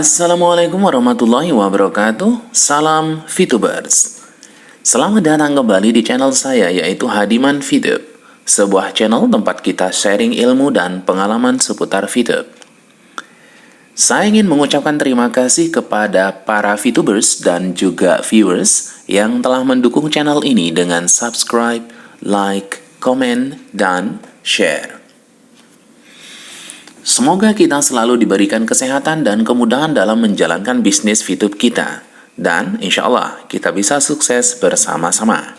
Assalamualaikum warahmatullahi wabarakatuh. Salam VTubers. Selamat datang kembali di channel saya, yaitu Hadiman VTube, sebuah channel tempat kita sharing ilmu dan pengalaman seputar VTube. Saya ingin mengucapkan terima kasih kepada para VTubers dan juga viewers yang telah mendukung channel ini dengan subscribe, like, komen, dan share. Semoga kita selalu diberikan kesehatan dan kemudahan dalam menjalankan bisnis VTube kita. Dan insya Allah kita bisa sukses bersama-sama.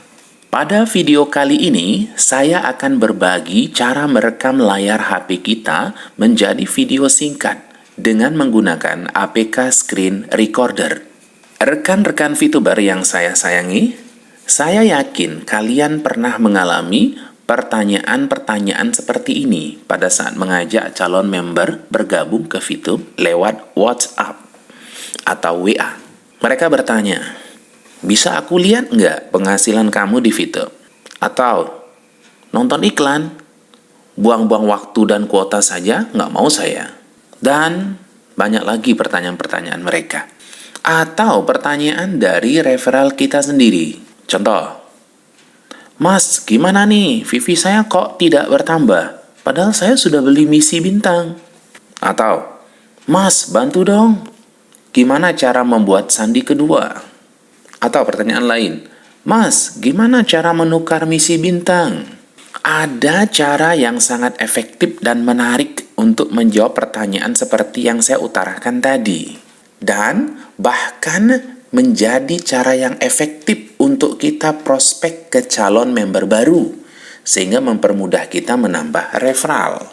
Pada video kali ini, saya akan berbagi cara merekam layar HP kita menjadi video singkat dengan menggunakan APK Screen Recorder. Rekan-rekan VTuber yang saya sayangi, saya yakin kalian pernah mengalami pertanyaan-pertanyaan seperti ini pada saat mengajak calon member bergabung ke VTube lewat WhatsApp atau WA. Mereka bertanya, bisa aku lihat nggak penghasilan kamu di VTube? Atau, nonton iklan? Buang-buang waktu dan kuota saja nggak mau saya. Dan banyak lagi pertanyaan-pertanyaan mereka. Atau pertanyaan dari referral kita sendiri. Contoh, Mas, gimana nih? VV saya kok tidak bertambah? Padahal saya sudah beli misi bintang. Atau, Mas, bantu dong. Gimana cara membuat sandi kedua? Atau pertanyaan lain, Mas, gimana cara menukar misi bintang? Ada cara yang sangat efektif dan menarik untuk menjawab pertanyaan seperti yang saya utarakan tadi. Dan bahkan menjadi cara yang efektif untuk kita prospek ke calon member baru, sehingga mempermudah kita menambah referral.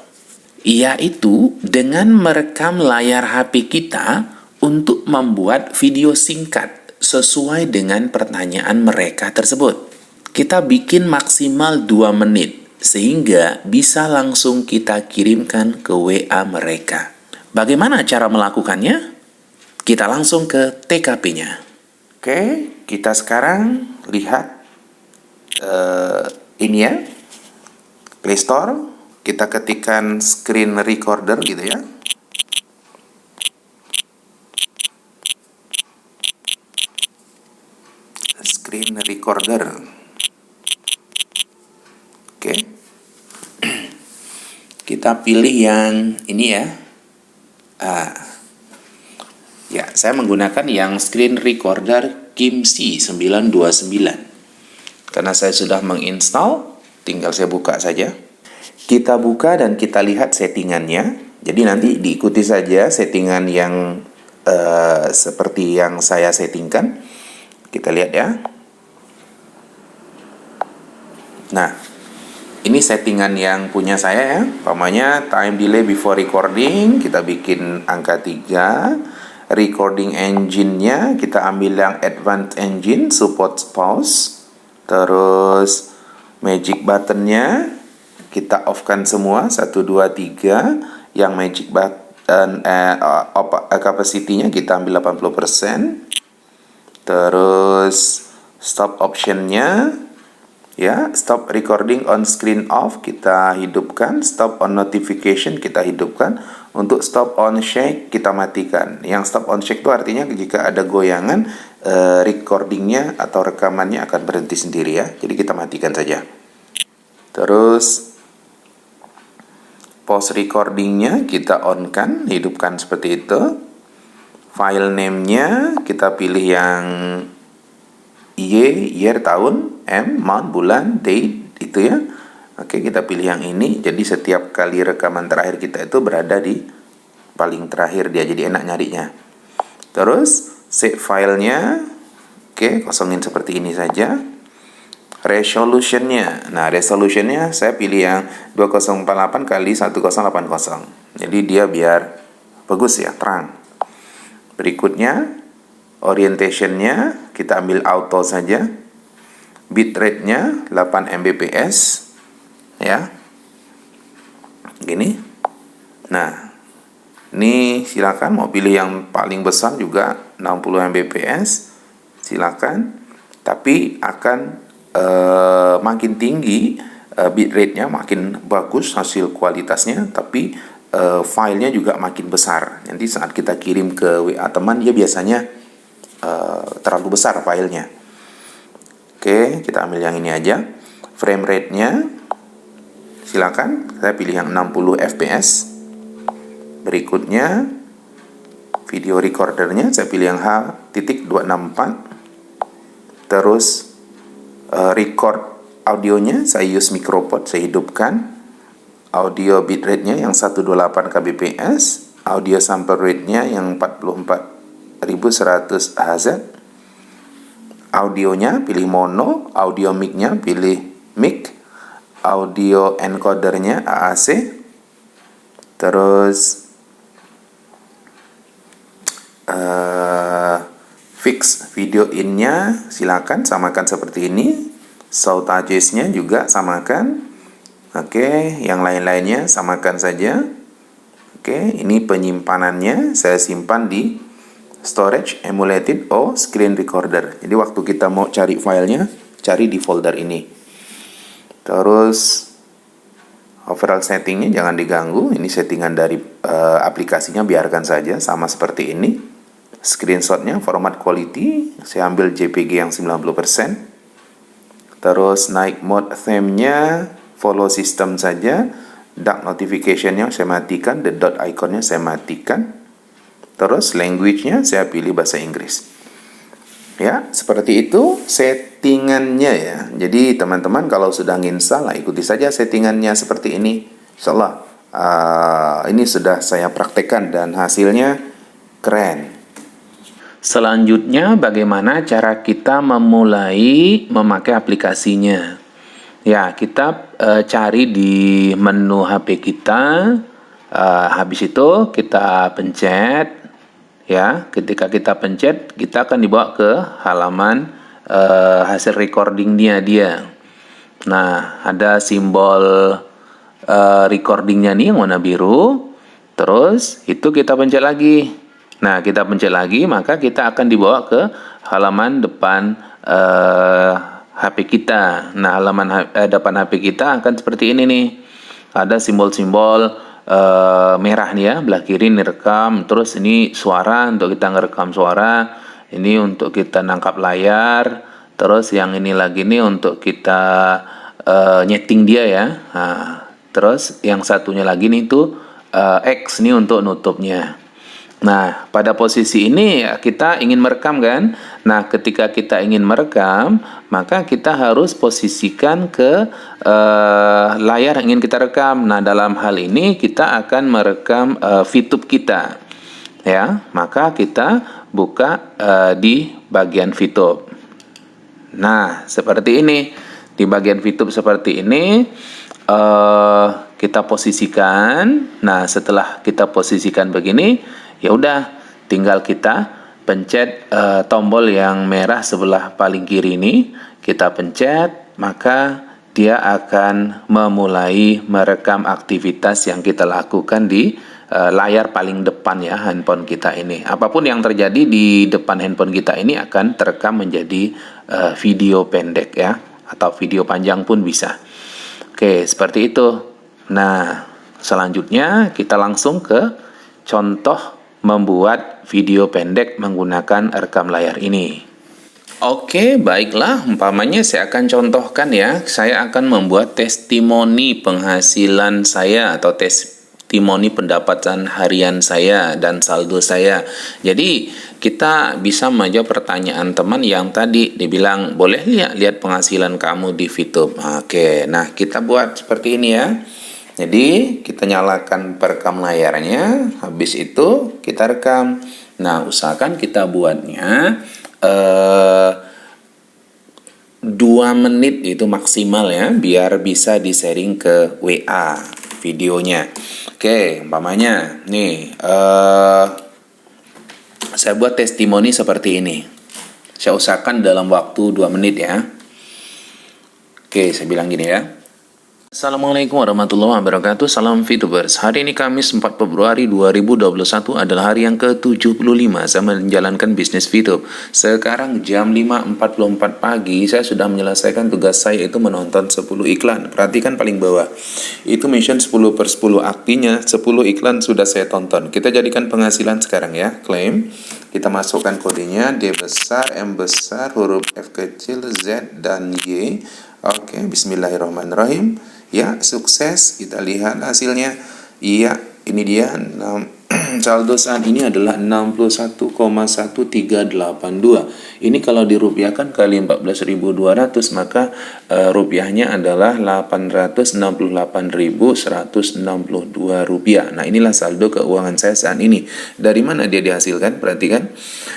Yaitu dengan merekam layar HP kita untuk membuat video singkat sesuai dengan pertanyaan mereka tersebut. Kita bikin maksimal 2 menit, sehingga bisa langsung kita kirimkan ke WA mereka. Bagaimana cara melakukannya? Kita langsung ke TKP-nya. Oke, kita sekarang lihat ini ya, Play Store. Kita ketikkan Screen Recorder gitu ya. Screen Recorder. Oke. Kita pilih yang ini ya. Ya, saya menggunakan yang Screen Recorder Kimsi 929. Karena saya sudah menginstal, tinggal saya buka saja. Kita buka dan kita lihat settingannya. Jadi nanti diikuti saja settingan yang seperti yang saya settingkan. Kita lihat ya. Nah, ini settingan yang punya saya ya. Umpamanya time delay before recording, kita bikin angka 3. Recording engine-nya kita ambil yang advanced engine, support pause. Terus magic button-nya kita off-kan semua, 1, 2, 3. Yang magic button capacity-nya kita ambil 80%. Terus stop option-nya ya, stop recording on screen off kita hidupkan, stop on notification kita hidupkan. Untuk stop on shake kita matikan. Yang stop on shake itu artinya jika ada goyangan recordingnya atau rekamannya akan berhenti sendiri ya. Jadi kita matikan saja. Terus pause recordingnya kita on kan, hidupkan seperti itu. File name-nya kita pilih yang year tahun, M month bulan, date itu ya. Oke, kita pilih yang ini. Jadi setiap kali rekaman terakhir kita itu berada di paling terakhir dia. Jadi enak nyarinya. Terus save filenya. Oke, kosongin seperti ini saja. Resolutionnya. Nah, resolutionnya saya pilih yang 2048 kali 1080. Jadi dia biar bagus ya, terang. Berikutnya orientationnya kita ambil auto saja. Bitrate-nya 8 Mbps. Ya, gini. Nah, ini silakan mau pilih yang paling besar juga 60 Mbps, silakan. Tapi akan makin tinggi bitrate-nya makin bagus hasil kualitasnya, tapi filenya juga makin besar. Nanti saat kita kirim ke WA teman, dia biasanya terlalu besar filenya. Oke, kita ambil yang ini aja. Frame rate-nya silakan, saya pilih yang 60 fps. Berikutnya video recordernya saya pilih yang H.264. Terus record audionya saya use micropod, saya hidupkan. Audio bitrate-nya yang 128 kbps, audio sample rate-nya yang 44.100 Hz. Audionya pilih mono, audio mic-nya pilih mic, audio encodernya AAC. Terus fix video in-nya silakan samakan seperti ini. Sound adjust-nya juga samakan. Oke, yang lain-lainnya samakan saja. Oke, ini penyimpanannya saya simpan di storage emulated or screen recorder. Jadi waktu kita mau cari filenya, cari di folder ini. Terus overall settingnya jangan diganggu. Ini settingan dari aplikasinya, biarkan saja sama seperti ini. Screenshotnya format quality saya ambil JPG yang 90%. Terus night mode theme-nya follow system saja. Dark notification-nya saya matikan, the dot icon-nya saya matikan. Terus language-nya saya pilih bahasa Inggris. Ya, seperti itu settingannya ya. Jadi teman-teman kalau sudah nginstal, ikuti saja settingannya seperti ini. Insyaallah ini sudah saya praktekkan dan hasilnya keren. Selanjutnya, bagaimana cara kita memulai memakai aplikasinya? Ya, kita cari di menu HP kita. Habis itu kita pencet. Ya, ketika kita pencet, kita akan dibawa ke halaman hasil recordingnya dia. Nah, ada simbol recordingnya nih yang warna biru. Terus itu kita pencet lagi. Nah, kita pencet lagi, maka kita akan dibawa ke halaman depan HP kita. Nah, halaman depan HP kita akan seperti ini nih. Ada simbol-simbol merah nih ya, belah kiri ini rekam. Terus ini suara untuk kita ngerekam suara. Ini untuk kita nangkap layar. Terus yang ini lagi nih untuk kita nyeting dia ya. Nah, terus yang satunya lagi nih tuh X nih untuk nutupnya. Nah, pada posisi ini kita ingin merekam kan? Nah, ketika kita ingin merekam, maka kita harus posisikan ke layar yang ingin kita rekam. Nah, dalam hal ini kita akan merekam VTube kita. Ya, maka kita buka di bagian VTube. Nah, seperti ini. Di bagian VTube seperti ini kita posisikan. Nah, setelah kita posisikan begini, ya udah, tinggal kita pencet tombol yang merah sebelah paling kiri ini, kita pencet, maka dia akan memulai merekam aktivitas yang kita lakukan di layar paling depan ya handphone kita ini. Apapun yang terjadi di depan handphone kita ini akan terekam menjadi video pendek ya, atau video panjang pun bisa. Oke, seperti itu. Nah, selanjutnya kita langsung ke contoh membuat video pendek menggunakan rekam layar ini. Oke, baiklah. Umpamanya saya akan contohkan ya. Saya akan membuat testimoni penghasilan saya atau testimoni pendapatan harian saya dan saldo saya. Jadi, kita bisa menjawab pertanyaan teman yang tadi dibilang, boleh lihat penghasilan kamu di VTube. Oke, nah kita buat seperti ini ya. Jadi kita nyalakan perekam layarnya, habis itu kita rekam. Nah, usahakan kita buatnya 2 menit itu maksimal ya, biar bisa di-sharing ke WA videonya. Oke, umpamanya nih saya buat testimoni seperti ini. Saya usahakan dalam waktu 2 menit ya. Oke, saya bilang gini ya. Assalamualaikum warahmatullahi wabarakatuh. Salam Fitubers. Hari ini Kamis 4 Februari 2021 adalah hari yang ke-75 saya menjalankan bisnis Fitub. Sekarang jam 5.44 pagi saya sudah menyelesaikan tugas saya, itu menonton 10 iklan. Perhatikan paling bawah. Itu mission 10/10, artinya 10 iklan sudah saya tonton. Kita jadikan penghasilan sekarang ya. Klaim. Kita masukkan kodenya D besar, M besar, huruf F kecil, Z dan Y. Oke, bismillahirrahmanirrahim. Ya, sukses. Kita lihat hasilnya. Iya, ini dia. Saldo saat ini adalah 61,1382. Ini kalau dirupiahkan kali 14.200, maka rupiahnya adalah 868.162 rupiah. Nah, inilah saldo keuangan saya saat ini. Dari mana dia dihasilkan? Perhatikan.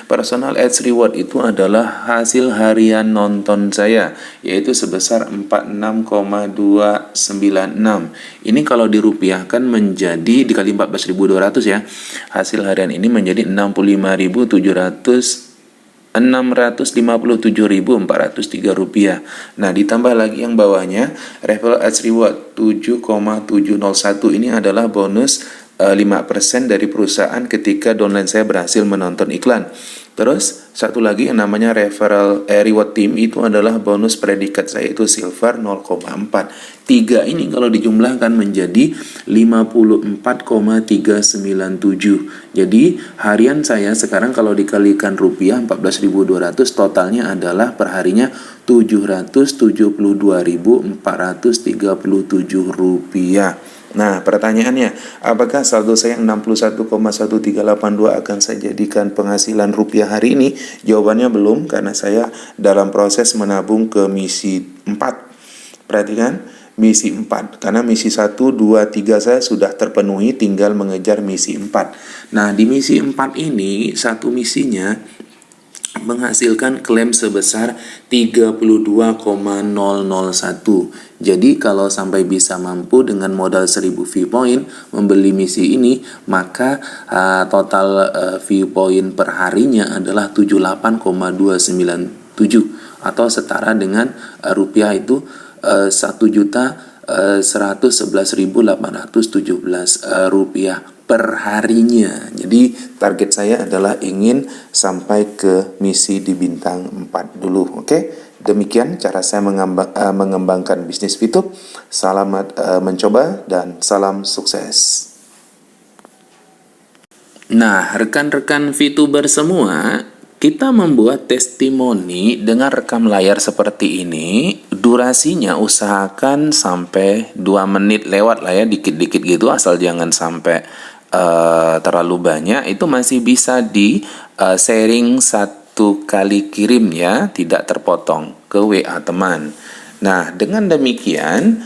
Personal Ads Reward itu adalah hasil harian nonton saya, yaitu sebesar 46,296. Ini kalau dirupiahkan menjadi dikali 14.200 ya. Hasil harian ini menjadi 657.403 rupiah. Nah, ditambah lagi yang bawahnya, Referral Ads Reward 7,701. Ini adalah bonus 5% dari perusahaan ketika downline saya berhasil menonton iklan. Terus satu lagi yang namanya referral reward team, itu adalah bonus predikat saya, itu silver 0,4. 3 ini kalau dijumlahkan menjadi 54,397. Jadi harian saya sekarang kalau dikalikan rupiah 14.200, totalnya adalah perharinya 772.437 rupiah. Nah, pertanyaannya, apakah saldo saya 61,1382 akan saya jadikan penghasilan rupiah hari ini? Jawabannya belum, karena saya dalam proses menabung ke misi 4. Perhatikan, misi 4. Karena misi 1, 2, 3 saya sudah terpenuhi, tinggal mengejar misi 4. Nah, di misi 4 ini, satu misinya menghasilkan klaim sebesar 32,001. Jadi kalau sampai bisa mampu dengan modal 1000 view point membeli misi ini, maka total view point per harinya adalah 78,297 atau setara dengan rupiah itu 1.111.817 rupiah per harinya. Jadi target saya adalah ingin sampai ke misi di bintang 4 dulu. Oke? Demikian cara saya mengembangkan bisnis Fitub. Selamat mencoba dan salam sukses. Nah, rekan-rekan VTuber semua, kita membuat testimoni dengan rekam layar seperti ini. Durasinya usahakan sampai 2 menit lewat lah ya, dikit-dikit gitu, asal jangan sampai terlalu banyak. Itu masih bisa di sharing 1 kali kirim ya, tidak terpotong ke WA teman. Nah, dengan demikian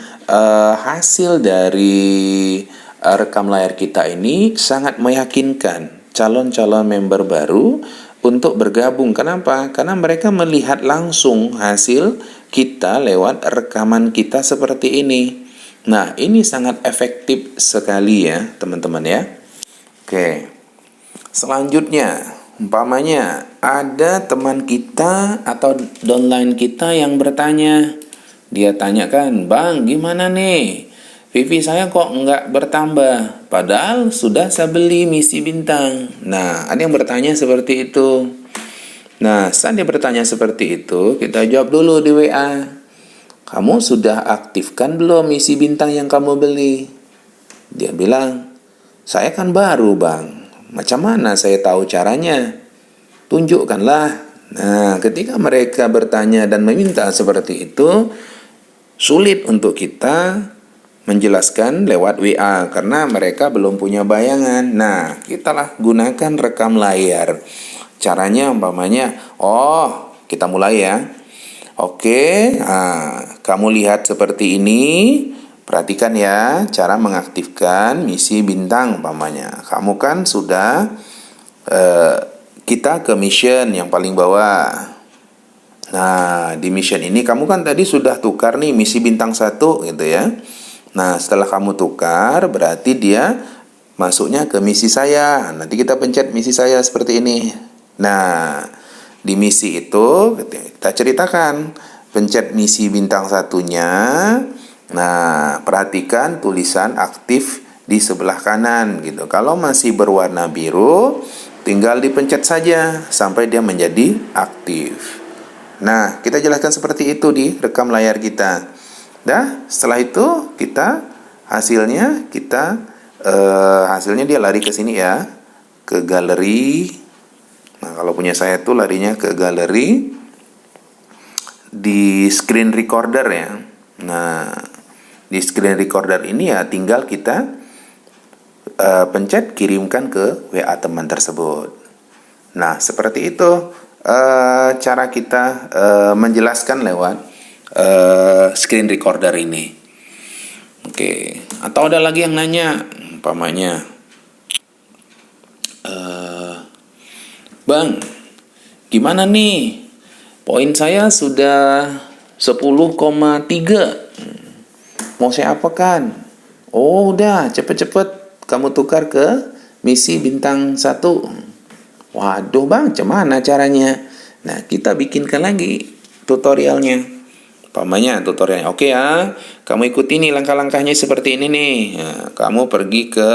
hasil dari rekam layar kita ini sangat meyakinkan calon-calon member baru untuk bergabung. Kenapa? Karena mereka melihat langsung hasil kita lewat rekaman kita seperti ini. Nah, ini sangat efektif sekali ya, teman-teman ya. Oke. Selanjutnya, umpamanya ada teman kita atau downline kita yang bertanya. Dia tanyakan, "Bang, gimana nih? VV saya kok nggak bertambah? Padahal sudah saya beli misi bintang." Nah, ada yang bertanya seperti itu. Nah, saat dia bertanya seperti itu, kita jawab dulu di WA. "Kamu sudah aktifkan belum misi bintang yang kamu beli?" Dia bilang, "Saya kan baru, Bang. Macam mana saya tahu caranya? Tunjukkanlah." Nah, ketika mereka bertanya dan meminta seperti itu, sulit untuk kita menjelaskan lewat WA karena mereka belum punya bayangan. Nah, kitalah gunakan rekam layar. Caranya umpamanya, kita mulai ya. Oke, kamu lihat seperti ini. Perhatikan ya, cara mengaktifkan misi bintang umpamanya. Kamu kan sudah, kita ke mission yang paling bawah. Nah, di mission ini kamu kan tadi sudah tukar nih misi bintang 1 gitu ya. Nah, setelah kamu tukar, berarti dia masuknya ke misi saya. Nanti kita pencet misi saya seperti ini. Nah, di misi itu kita ceritakan, pencet misi bintang 1-nya. Nah, perhatikan tulisan aktif di sebelah kanan gitu. Kalau masih berwarna biru, tinggal dipencet saja sampai dia menjadi aktif. Nah, kita jelaskan seperti itu di rekam layar kita. Dah, setelah itu hasilnya dia lari ke sini ya, ke galeri. Nah, kalau punya saya tuh larinya ke galeri di screen recorder ya. Nah, di screen recorder ini ya tinggal kita pencet kirimkan ke WA teman tersebut. Nah, seperti itu cara kita menjelaskan lewat screen recorder ini. Oke, atau ada lagi yang nanya, umpamanya, Bang, gimana nih? Poin saya sudah 10,3. Mau saya apakan? Oh, udah, cepet-cepet kamu tukar ke misi bintang 1. Waduh, Bang, gimana caranya? Nah, kita bikinkan lagi tutorialnya. Umpamanya tutorialnya, oke ya, kamu ikuti nih langkah-langkahnya seperti ini nih. Nah, kamu pergi ke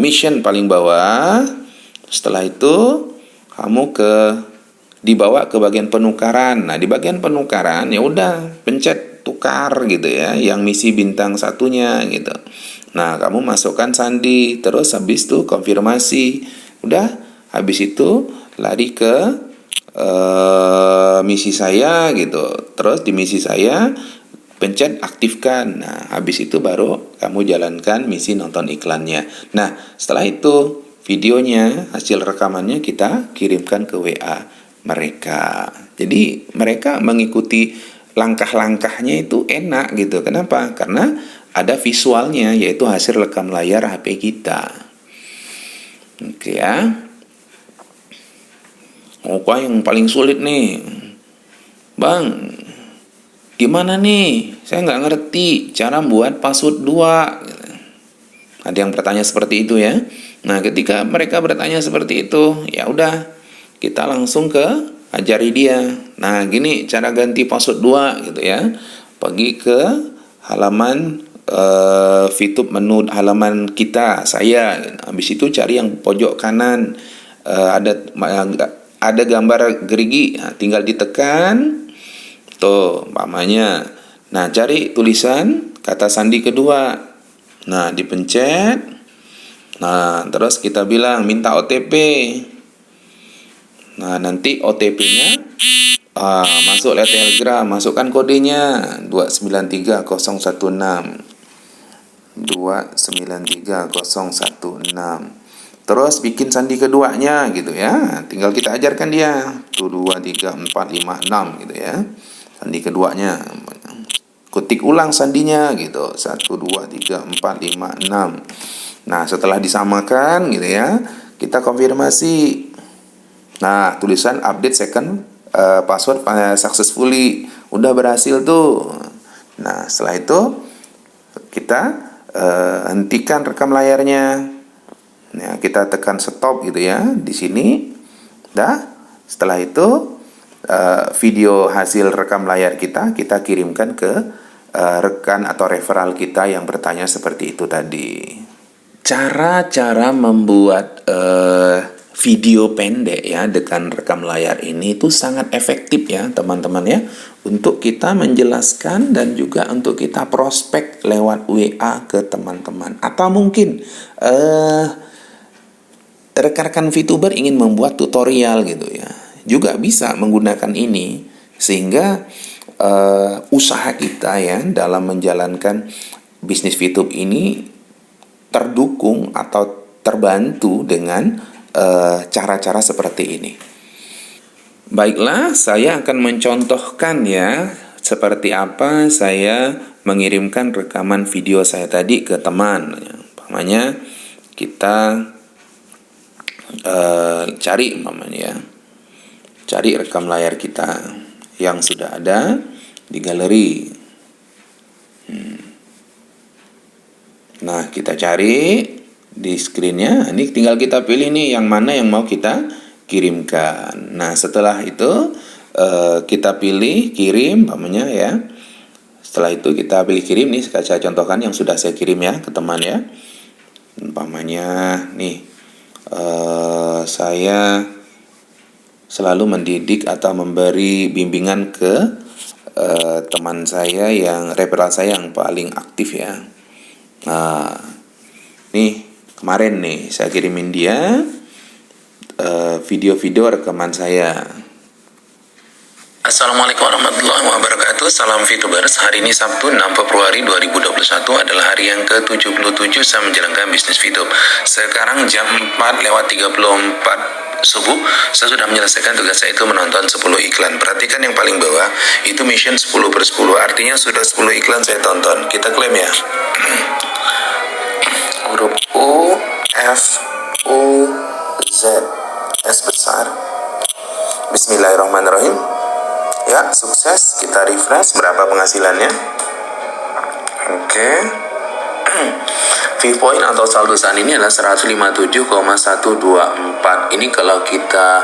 mission paling bawah. Setelah itu kamu dibawa ke bagian penukaran. Nah, di bagian penukaran ya udah pencet tukar gitu ya, yang misi bintang 1-nya gitu. Nah, kamu masukkan sandi, terus habis itu konfirmasi. Udah, habis itu lari ke misi saya gitu. Terus di misi saya pencet aktifkan. Nah, habis itu baru kamu jalankan misi nonton iklannya. Nah, setelah itu videonya, hasil rekamannya kita kirimkan ke WA mereka. Jadi mereka mengikuti langkah-langkahnya itu enak gitu. Kenapa? Karena ada visualnya, yaitu hasil rekam layar HP kita. Oke ya. Apa yang paling sulit nih? Bang, gimana nih? Saya nggak ngerti cara buat password 2. Ada yang bertanya seperti itu ya. Nah, ketika mereka bertanya seperti itu, ya udah, kita langsung ajari dia. Nah, gini cara ganti password 2 gitu ya. Pergi ke halaman VTube menu halaman kita, saya. Habis itu cari yang pojok kanan. Ada gambar gerigi. Nah, tinggal ditekan. Tuh, umpamanya. Nah, cari tulisan kata sandi kedua. Nah, dipencet. Nah, terus kita bilang minta OTP. Nah, nanti OTP-nya masuk lewat Telegram, masukkan kodenya 293016. 293016. Terus bikin sandi keduanya gitu ya. Tinggal kita ajarkan dia. 1 2 3 4 5 6 gitu ya. Sandi keduanya. Ketik ulang sandinya gitu. 1 2 3 4 5 6. Nah, setelah disamakan gitu ya, kita konfirmasi. Nah, tulisan update second password successfully. Udah berhasil tuh. Nah, setelah itu kita hentikan rekam layarnya. Nah, kita tekan stop gitu ya di sini. Dah, setelah itu video hasil rekam layar kita kirimkan ke rekan atau referral kita yang bertanya seperti itu tadi. Cara-cara membuat video pendek ya dengan rekam layar ini itu sangat efektif ya teman-teman ya, untuk kita menjelaskan dan juga untuk kita prospek lewat WA ke teman-teman. Atau mungkin rekan-rekan VTuber ingin membuat tutorial gitu ya, juga bisa menggunakan ini sehingga usaha kita ya dalam menjalankan bisnis VTube ini terdukung atau terbantu dengan cara-cara seperti ini. Baiklah, saya akan mencontohkan ya seperti apa saya mengirimkan rekaman video saya tadi ke teman. Umpamanya kita cari rekam layar kita yang sudah ada di galeri. Nah, kita cari di screen-nya. Ini tinggal kita pilih nih yang mana yang mau kita kirimkan. Nah, setelah itu kita pilih kirim, umpamanya ya. Setelah itu kita pilih kirim nih, saya contohkan yang sudah saya kirim ya ke teman ya. Umpamanya nih, saya selalu mendidik atau memberi bimbingan ke teman saya yang referral saya yang paling aktif ya. Nah, nih kemarin nih saya kirimin dia video-video rekaman saya. Assalamualaikum warahmatullahi wabarakatuh. Salam Fitubers. Hari ini Sabtu 6 Februari 2021 adalah hari yang ke-77 saya menjalankan bisnis Fitub. Sekarang jam 4:34 subuh, saya sudah menyelesaikan tugas saya, itu menonton 10 iklan. Perhatikan yang paling bawah, itu mission 10/10, artinya sudah 10 iklan saya tonton. Kita klaim ya. Huruf U, F, U, Z, S besar. Bismillahirrahmanirrahim. Ya, sukses. Kita refresh. Berapa penghasilannya? Oke. Fee point atau saldo saat ini adalah 157,124. Ini kalau kita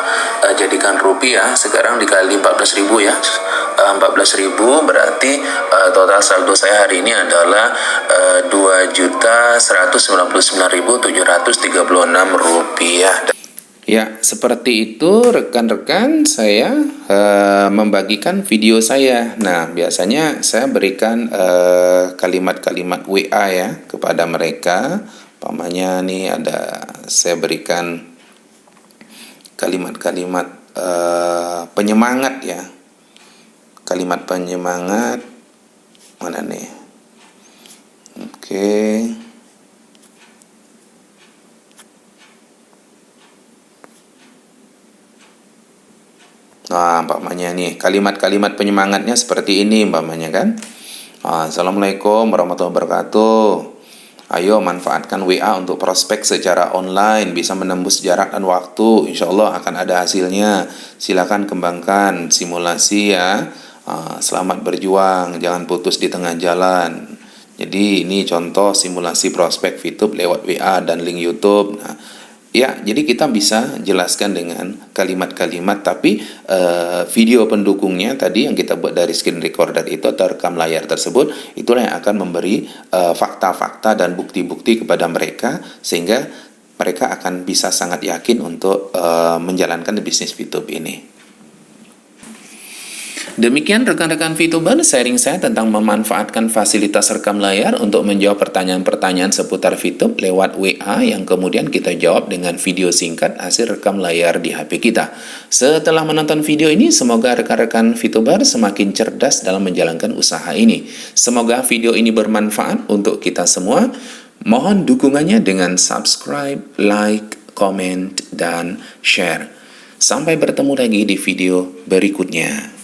jadikan rupiah, sekarang dikali 14.000 ya. 14.000 berarti total saldo saya hari ini adalah 2.199.736 rupiah. Ya, seperti itu rekan-rekan, saya membagikan video saya. Nah, biasanya saya berikan kalimat-kalimat WA ya kepada mereka. Umpamanya nih saya berikan kalimat-kalimat penyemangat ya. Kalimat penyemangat mana nih? Oke. Nah, umpamanya nih, kalimat-kalimat penyemangatnya seperti ini umpamanya kan. Assalamualaikum warahmatullahi wabarakatuh. Ayo manfaatkan WA untuk prospek secara online, bisa menembus jarak dan waktu. Insya Allah akan ada hasilnya. Silakan kembangkan simulasi ya. Selamat berjuang, jangan putus di tengah jalan. Jadi ini contoh simulasi prospek Fitub lewat WA dan link YouTube. Nah, ya, jadi kita bisa jelaskan dengan kalimat-kalimat, tapi video pendukungnya tadi yang kita buat dari screen recorder itu atau rekam layar tersebut, itulah yang akan memberi fakta-fakta dan bukti-bukti kepada mereka, sehingga mereka akan bisa sangat yakin untuk menjalankan bisnis Fitub ini. Demikian rekan-rekan Fituber, sharing saya tentang memanfaatkan fasilitas rekam layar untuk menjawab pertanyaan-pertanyaan seputar Fitub lewat WA yang kemudian kita jawab dengan video singkat hasil rekam layar di HP kita. Setelah menonton video ini, semoga rekan-rekan Fituber semakin cerdas dalam menjalankan usaha ini. Semoga video ini bermanfaat untuk kita semua. Mohon dukungannya dengan subscribe, like, comment, dan share. Sampai bertemu lagi di video berikutnya.